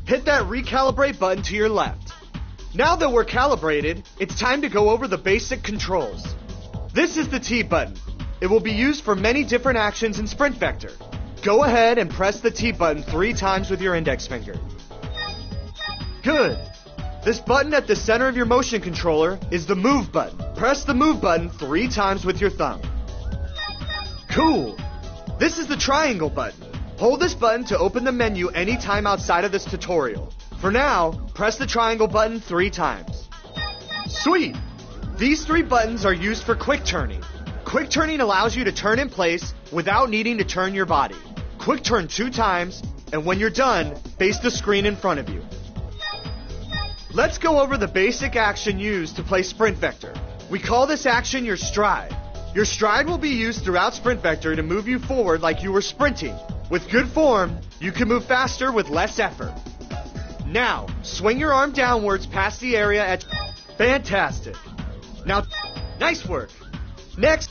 hit that recalibrate button to your left. Now that we're calibrated, it's time to go over the basic controls. This is the T button. It will be used for many different actions in Sprint Vector. Go ahead and press the T button 3 times with your index finger. Good. This button at the center of your motion controller is the move button. Press the move button 3 times with your thumb. Cool. This is the triangle button. Hold this button to open the menu anytime outside of this tutorial. For now, press the triangle button 3 times. Sweet! These 3 buttons are used for quick turning. Quick turning allows you to turn in place without needing to turn your body. Quick turn 2 times, and when you're done, face the screen in front of you. Let's go over the basic action used to play Sprint Vector. We call this action your stride. Your stride will be used throughout Sprint Vector to move you forward like you were sprinting. With good form, you can move faster with less effort. Now, swing your arm downwards past the area at... Fantastic. Now, nice work. Next,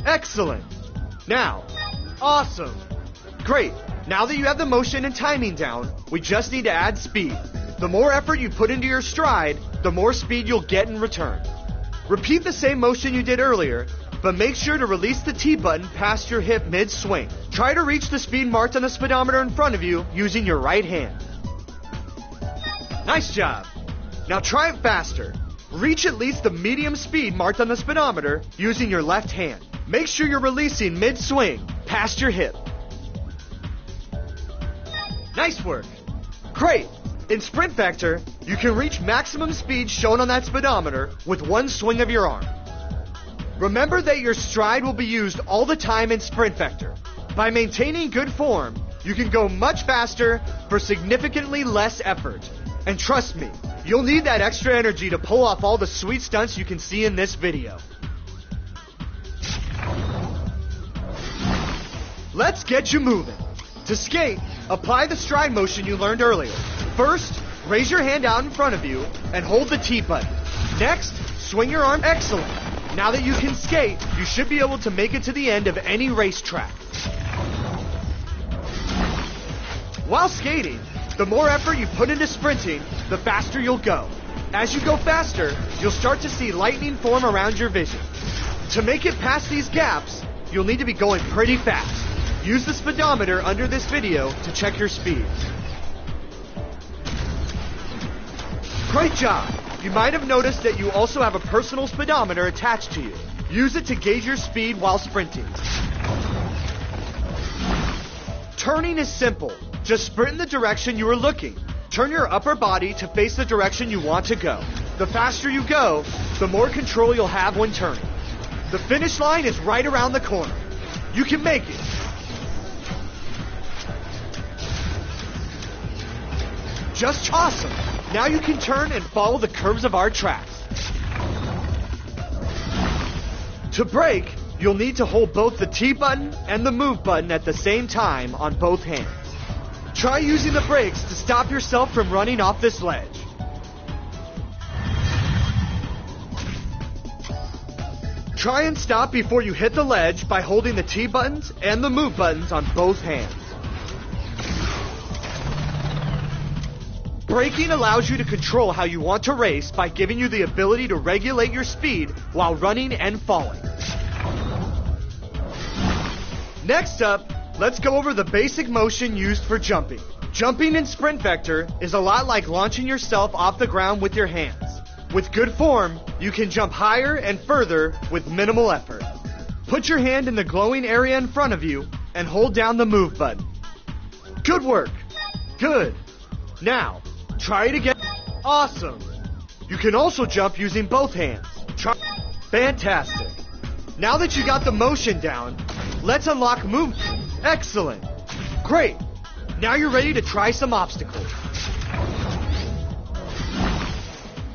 excellent. Now, awesome. Great. Now that you have the motion and timing down, we just need to add speed. The more effort you put into your stride, the more speed you'll get in return. Repeat the same motion you did earlier, but make sure to release the T button past your hip mid-swing. Try to reach the speed marked on the speedometer in front of you using your right hand. Nice job. Now try it faster. Reach at least the medium speed marked on the speedometer using your left hand. Make sure you're releasing mid-swing past your hip. Nice work. Great. In Sprint Vector, you can reach maximum speed shown on that speedometer with one swing of your arm. Remember that your stride will be used all the time in Sprint Vector. By maintaining good form, you can go much faster for significantly less effort. And trust me, you'll need that extra energy to pull off all the sweet stunts you can see in this video. Let's get you moving. To skate, apply the stride motion you learned earlier. First, raise your hand out in front of you and hold the T button. Next, swing your arm. Excellent. Now that you can skate, you should be able to make it to the end of any racetrack. While skating, the more effort you put into sprinting, the faster you'll go. As you go faster, you'll start to see lightning form around your vision. To make it past these gaps, you'll need to be going pretty fast. Use the speedometer under this video to check your speed. Great job! You might have noticed that you also have a personal speedometer attached to you. Use it to gauge your speed while sprinting. Turning is simple. Just sprint in the direction you are looking. Turn your upper body to face the direction you want to go. The faster you go, the more control you'll have when turning. The finish line is right around the corner. You can make it. Just awesome. Now you can turn and follow the curves of our tracks. To brake, you'll need to hold both the T button and the move button at the same time on both hands. Try using the brakes to stop yourself from running off this ledge. Try and stop before you hit the ledge by holding the T buttons and the move buttons on both hands. Braking allows you to control how you want to race by giving you the ability to regulate your speed while running and falling. Next up, let's go over the basic motion used for jumping. Jumping in Sprint Vector is a lot like launching yourself off the ground with your hands. With good form, you can jump higher and further with minimal effort. Put your hand in the glowing area in front of you and hold down the move button. Good work. Good. Now, try it again. Awesome. You can also jump using both hands. Try. Fantastic. Now that you got the motion down, let's unlock movement. Excellent. Great. Now you're ready to try some obstacles.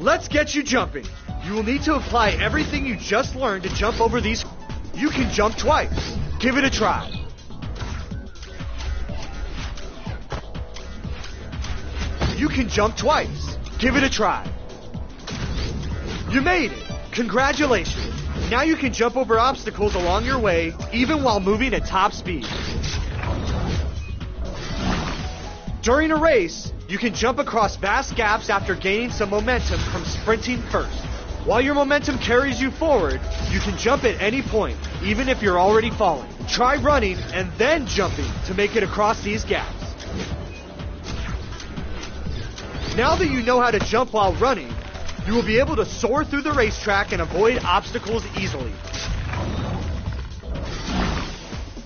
Let's get you jumping. You will need to apply everything you just learned to jump over these. You can jump twice. Give it a try. You can jump twice. Give it a try. You made it. Congratulations. Now you can jump over obstacles along your way, even while moving at top speed. During a race, you can jump across vast gaps after gaining some momentum from sprinting first. While your momentum carries you forward, you can jump at any point, even if you're already falling. Try running and then jumping to make it across these gaps. Now that you know how to jump while running, you will be able to soar through the racetrack and avoid obstacles easily.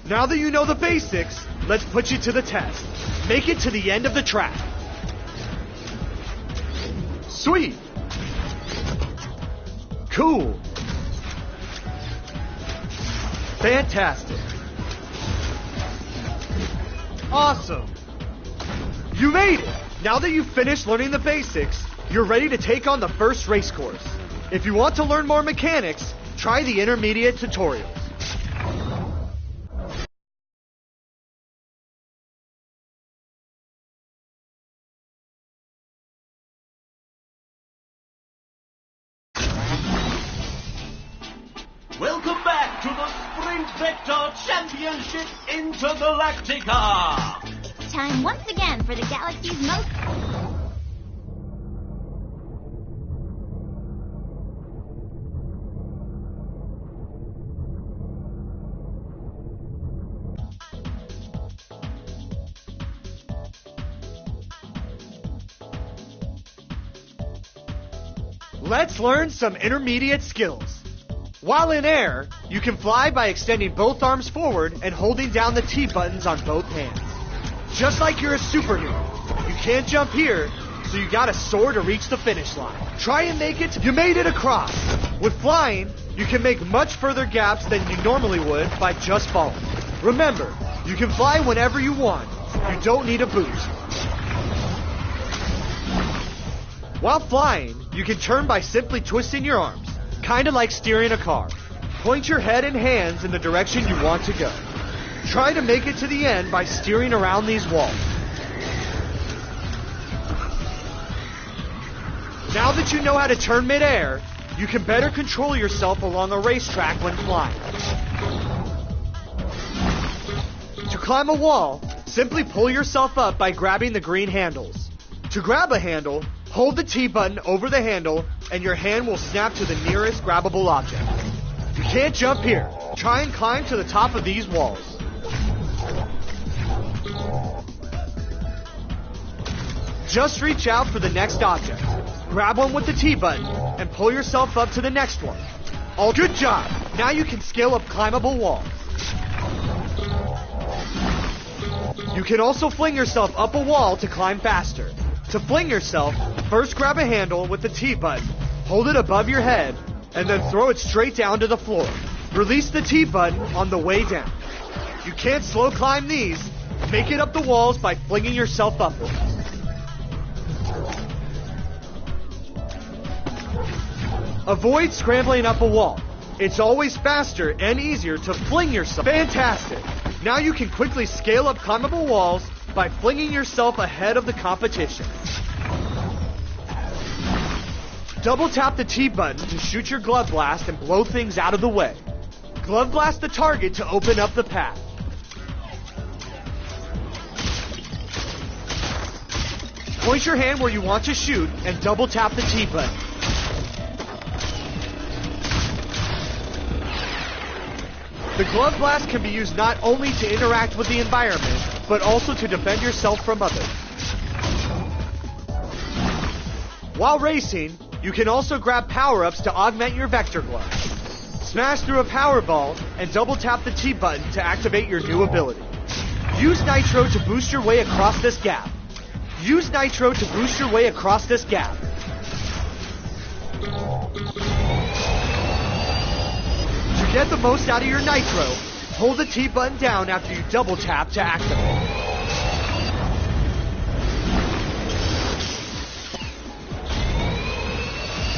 Now that you know the basics, let's put you to the test. Make it to the end of the track. Sweet. Cool. Fantastic. Awesome. You made it. Now that you've finished learning the basics, you're ready to take on the first race course. If you want to learn more mechanics, try the intermediate tutorials. Welcome back to the Sprint Vector Championship Intergalactica! Time once again for the galaxy's most... Let's learn some intermediate skills. While in air, you can fly by extending both arms forward and holding down the T buttons on both hands. Just like you're a superhero, you can't jump here, so you gotta soar to reach the finish line. Try and make it. You made it across. With flying, you can make much further gaps than you normally would by just falling. Remember, you can fly whenever you want. You don't need a boost. While flying, you can turn by simply twisting your arms, kinda like steering a car. Point your head and hands in the direction you want to go. Try to make it to the end by steering around these walls. Now that you know how to turn mid-air, you can better control yourself along a racetrack when flying. To climb a wall, simply pull yourself up by grabbing the green handles. To grab a handle, hold the T button over the handle and your hand will snap to the nearest grabbable object. You can't jump here. Try and climb to the top of these walls. Just reach out for the next object. Grab one with the T button and pull yourself up to the next one. All good job. Now you can scale up climbable walls. You can also fling yourself up a wall to climb faster. To fling yourself, first grab a handle with the T button, hold it above your head, and then throw it straight down to the floor. Release the T button on the way down. You can't slow climb these. Make it up the walls by flinging yourself upwards. Avoid scrambling up a wall. It's always faster and easier to fling yourself. Fantastic! Now you can quickly scale up climbable walls by flinging yourself ahead of the competition. Double tap the T button to shoot your glove blast and blow things out of the way. Glove blast the target to open up the path. Point your hand where you want to shoot and double tap the T button. The glove blast can be used not only to interact with the environment, but also to defend yourself from others. While racing, you can also grab power-ups to augment your Vector Glove. Smash through a power ball and double tap the T button to activate your new ability. Use Nitro to boost your way across this gap. Use Nitro to boost your way across this gap. To get the most out of your Nitro, hold the T button down after you double tap to activate.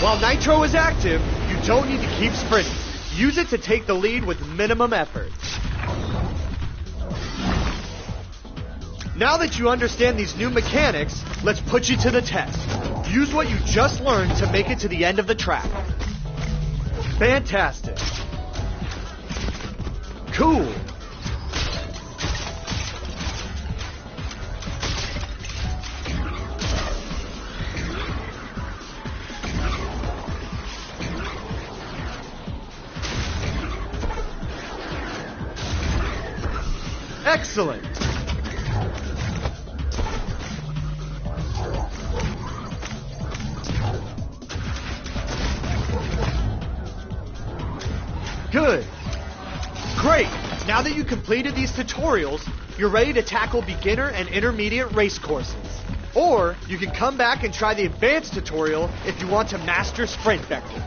While Nitro is active, you don't need to keep sprinting. Use it to take the lead with minimum effort. Now that you understand these new mechanics, let's put you to the test. Use what you just learned to make it to the end of the track. Fantastic. Cool. Excellent! Good! Great! Now that you completed these tutorials, you're ready to tackle beginner and intermediate race courses. Or you can come back and try the advanced tutorial if you want to master Sprint Vector.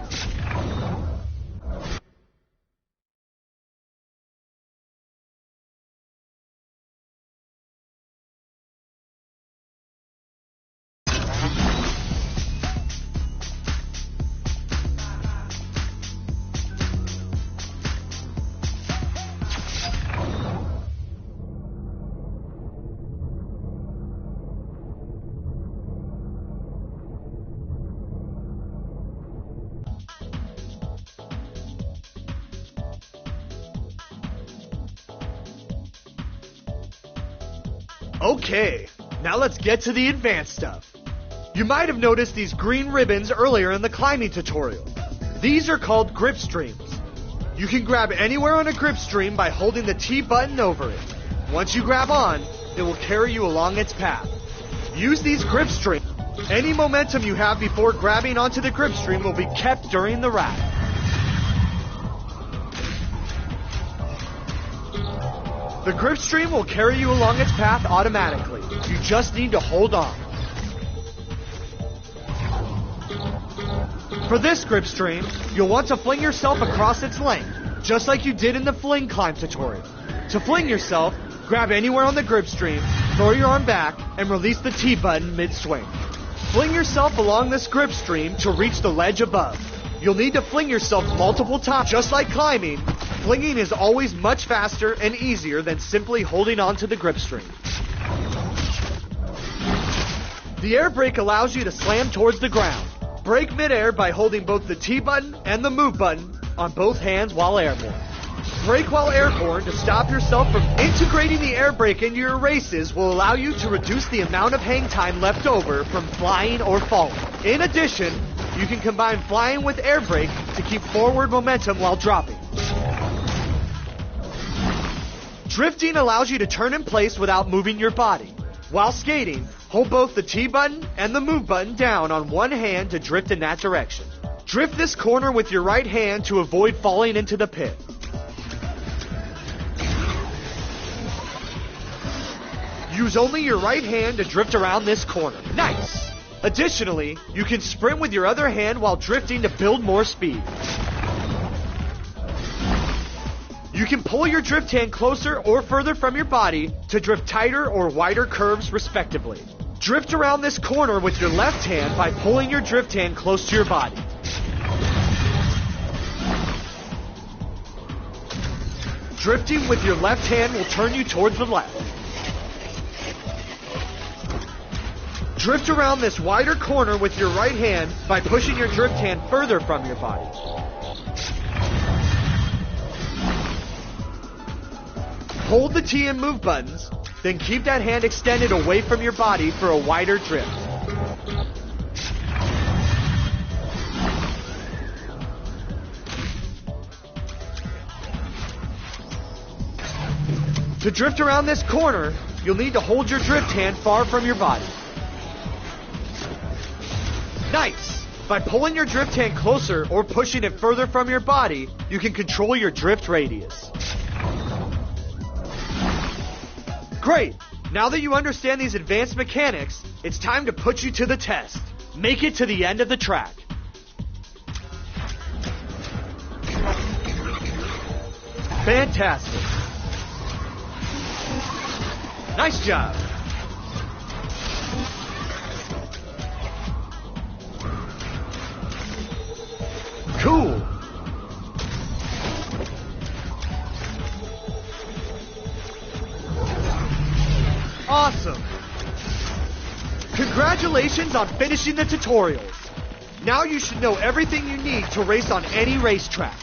Okay, now let's get to the advanced stuff. You might have noticed these green ribbons earlier in the climbing tutorial. These are called grip streams. You can grab anywhere on a grip stream by holding the T button over it. Once you grab on, it will carry you along its path. Use these grip streams. Any momentum you have before grabbing onto the grip stream will be kept during the ride. The grip stream will carry you along its path automatically. You just need to hold on. For this grip stream, you'll want to fling yourself across its length, just like you did in the fling climb tutorial. To fling yourself, grab anywhere on the grip stream, throw your arm back, and release the T button mid-swing. Fling yourself along this grip stream to reach the ledge above. You'll need to fling yourself multiple times. Just like climbing, flinging is always much faster and easier than simply holding on to the grip stream. The air brake allows you to slam towards the ground. Brake midair by holding both the T button and the move button on both hands while airborne. Brake while airborne to stop yourself from integrating the air brake into your races will allow you to reduce the amount of hang time left over from flying or falling. In addition, you can combine flying with air brake to keep forward momentum while dropping. Drifting allows you to turn in place without moving your body. While skating, hold both the T button and the move button down on one hand to drift in that direction. Drift this corner with your right hand to avoid falling into the pit. Use only your right hand to drift around this corner. Nice! Additionally, you can sprint with your other hand while drifting to build more speed. You can pull your drift hand closer or further from your body to drift tighter or wider curves respectively. Drift around this corner with your left hand by pulling your drift hand close to your body. Drifting with your left hand will turn you towards the left. Drift around this wider corner with your right hand by pushing your drift hand further from your body. Hold the T and move buttons, then keep that hand extended away from your body for a wider drift. To drift around this corner, you'll need to hold your drift hand far from your body. Nice! By pulling your drift hand closer or pushing it further from your body, you can control your drift radius. Great! Now that you understand these advanced mechanics, it's time to put you to the test. Make it to the end of the track. Fantastic. Nice job. Cool. Awesome. Congratulations on finishing the tutorials. Now you should know everything you need to race on any racetrack.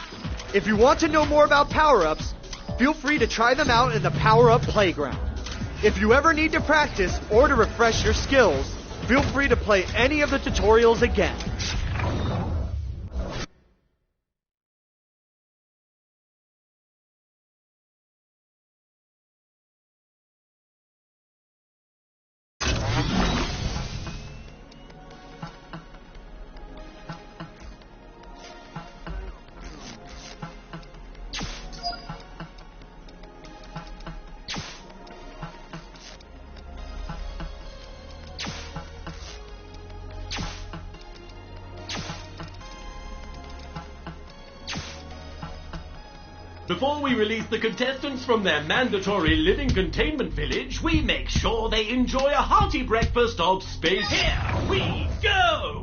If you want to know more about power-ups, feel free to try them out in the Power-Up Playground. If you ever need to practice or to refresh your skills, feel free to play any of the tutorials again. Before we release the contestants from their mandatory living containment village, we make sure they enjoy a hearty breakfast of space. Here we go!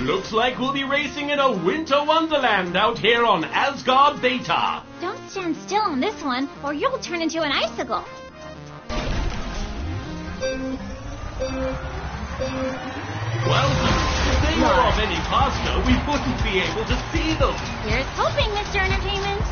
Looks like we'll be racing in a winter wonderland out here on Asgard Beta. Don't stand still on this one, or you'll turn into an icicle. Well, if they were of any faster, we wouldn't be able to see them. Here's hoping, Mr. Entertainment.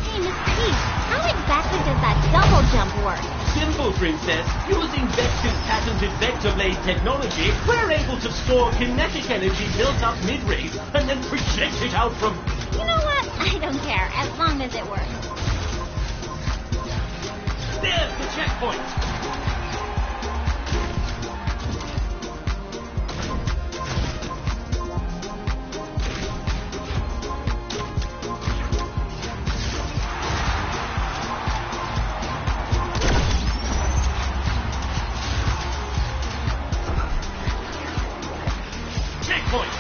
Hey, Miss Peach, how exactly does that double jump work? Simple, Princess. Using Vex's patented Vector Blade technology, we're able to store kinetic energy built up mid-race and then project it out from... You know what? I don't care, as long as it works. There's the checkpoint. Checkpoint.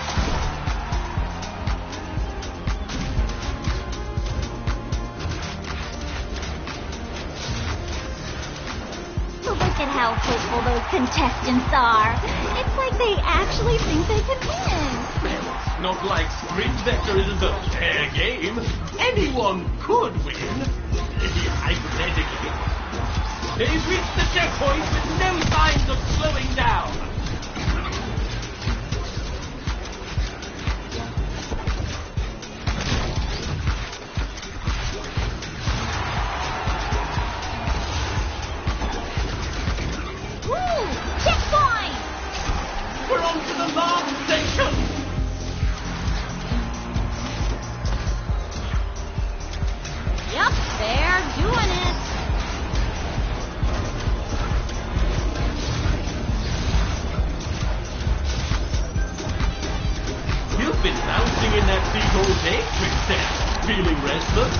Look at how hopeful those contestants are. It's like they actually think they can win. Well, it's not like Sprint Vector isn't a fair game. Anyone could win. Hypothetically. They've reached the checkpoint with no signs of slowing down. Woo! Checkpoint! We're on to the last section. Yep, they're doing it. You've been bouncing in that seat all day, Princess. Feeling restless?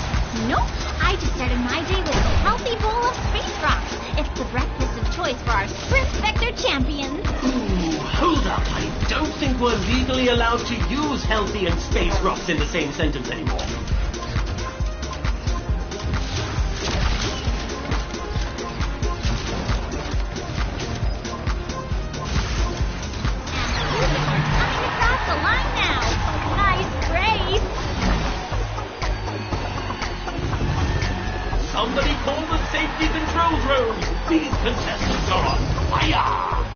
Nope, I just started my day with a healthy bowl of space rocks. It's the breakfast of choice for our Sprint Vector champions. Ooh, hold up. I don't think we're legally allowed to use healthy and space rocks in the same sentence anymore. Coming across the line now. Nice race. Somebody call the safety control drone. These contestants are on fire.